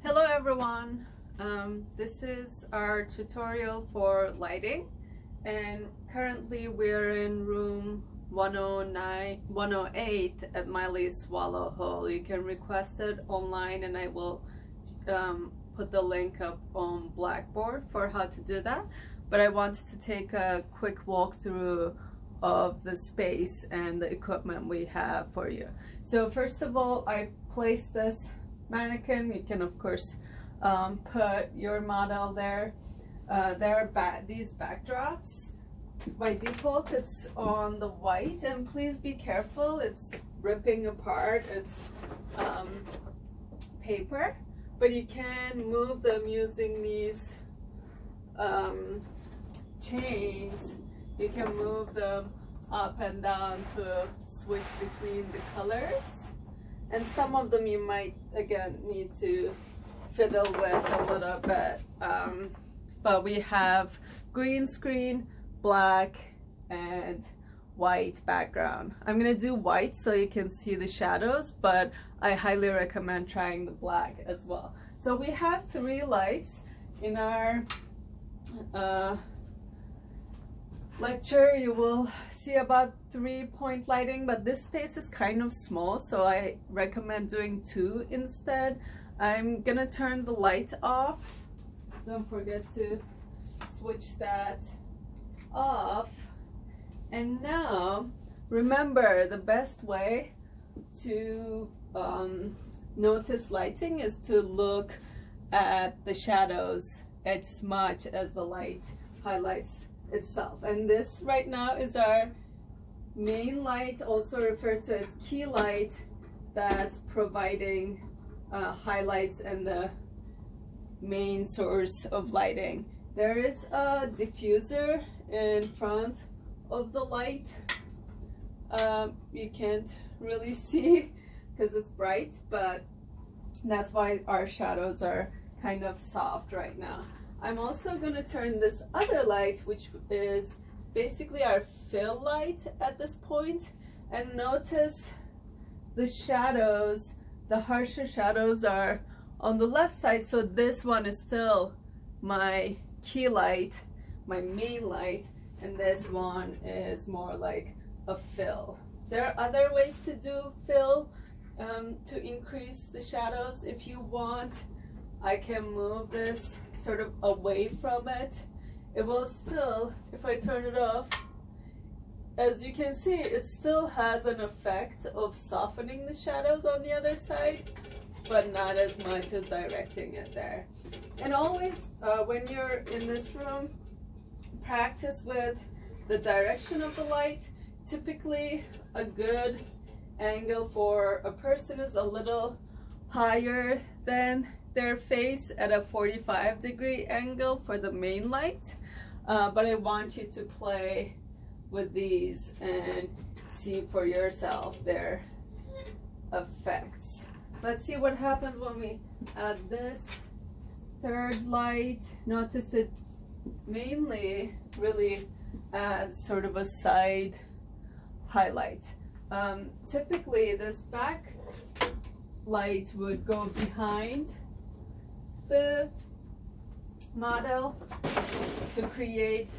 Hello everyone, this is our tutorial for lighting, and currently we're in room 108 at Miley Swallow Hole. You can request it online and I will put the link up on Blackboard for how to do that, but I wanted to take a quick walkthrough of the space and the equipment we have for you. So first of all, I placed this mannequin. You can of course put your model there. There are these backdrops. By default it's on the white, and please be careful, it's ripping apart, it's paper, but you can move them using these chains. You can move them up and down to switch between the colors, and some of them you might again need to fiddle with a little bit, but we have green screen, black and white background. I'm gonna do white so you can see the shadows, but I highly recommend trying the black as well. So we have 3 lights in our lecture. You will see about 3-point lighting, but this space is kind of small, so I recommend doing 2 instead. I'm gonna turn the light off. Don't forget to switch that off. And now remember, the best way to notice lighting is to look at the shadows as much as the light highlights itself. And this right now is our main light, also referred to as key light, that's providing highlights and the main source of lighting. There is a diffuser in front of the light. You can't really see because it's bright, but that's why our shadows are kind of soft right now. I'm also going to turn this other light, which is basically our fill light at this point, and notice the shadows, the harsher shadows are on the left side, so this one is still my key light, my main light, and this one is more like a fill. There are other ways to do fill to increase the shadows. If you want, I can move this sort of away from it. It will still, if I turn it off, as you can see, it still has an effect of softening the shadows on the other side, but not as much as directing it there. And always, when you're in this room, practice with the direction of the light. Typically, a good angle for a person is a little higher than their face at a 45-degree angle for the main light, but I want you to play with these and see for yourself their effects. Let's see what happens when we add this 3rd light. Notice it mainly really adds sort of a side highlight. Typically this back light would go behind the model to create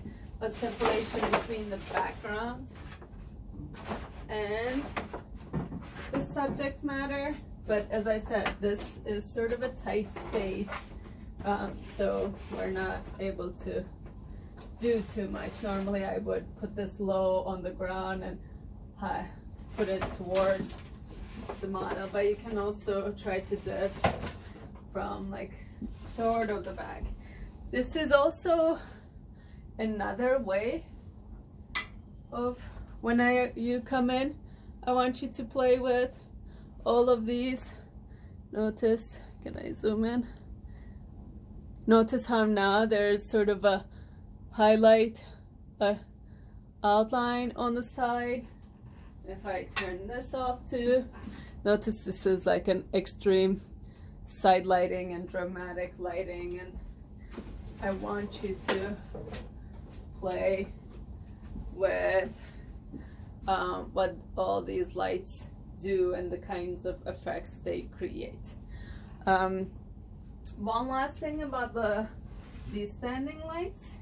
a separation between the background and the subject matter. But as I said, this is sort of a tight space, so we're not able to do too much. Normally I would put this low on the ground and put it toward the model, but you can also try to do it from like sort of the back. This is also another way of when you come in, I want you to play with all of these. Notice, can I zoom in? Notice how now there's sort of a highlight, a outline on the side. If I turn this off too, notice this is like an extreme side lighting and dramatic lighting, and I want you to play with what all these lights do and the kinds of effects they create. One last thing about these standing lights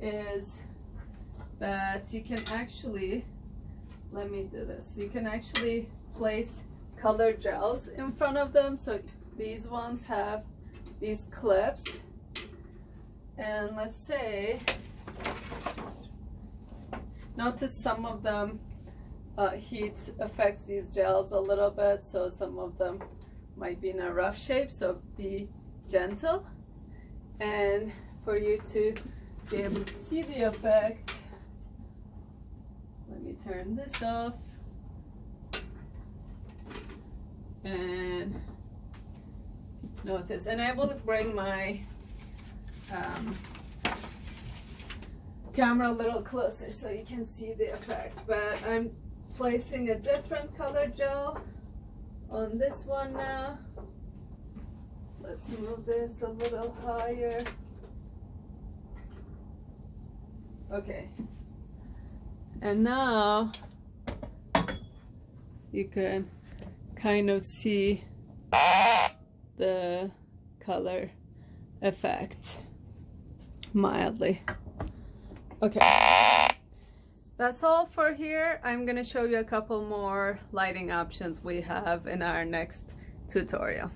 is that you can actually, let me do this, you can actually place color gels in front of them. So these ones have these clips, and let's say, notice some of them heat affects these gels a little bit, so some of them might be in a rough shape, so be gentle. And for you to be able to see the effect, let me turn this off and notice. And I will bring my camera a little closer so you can see the effect. But I'm placing a different color gel on this one now. Let's move this a little higher. Okay. And now you can kind of see the color effect mildly. Okay. That's all for here. I'm gonna show you a couple more lighting options we have in our next tutorial.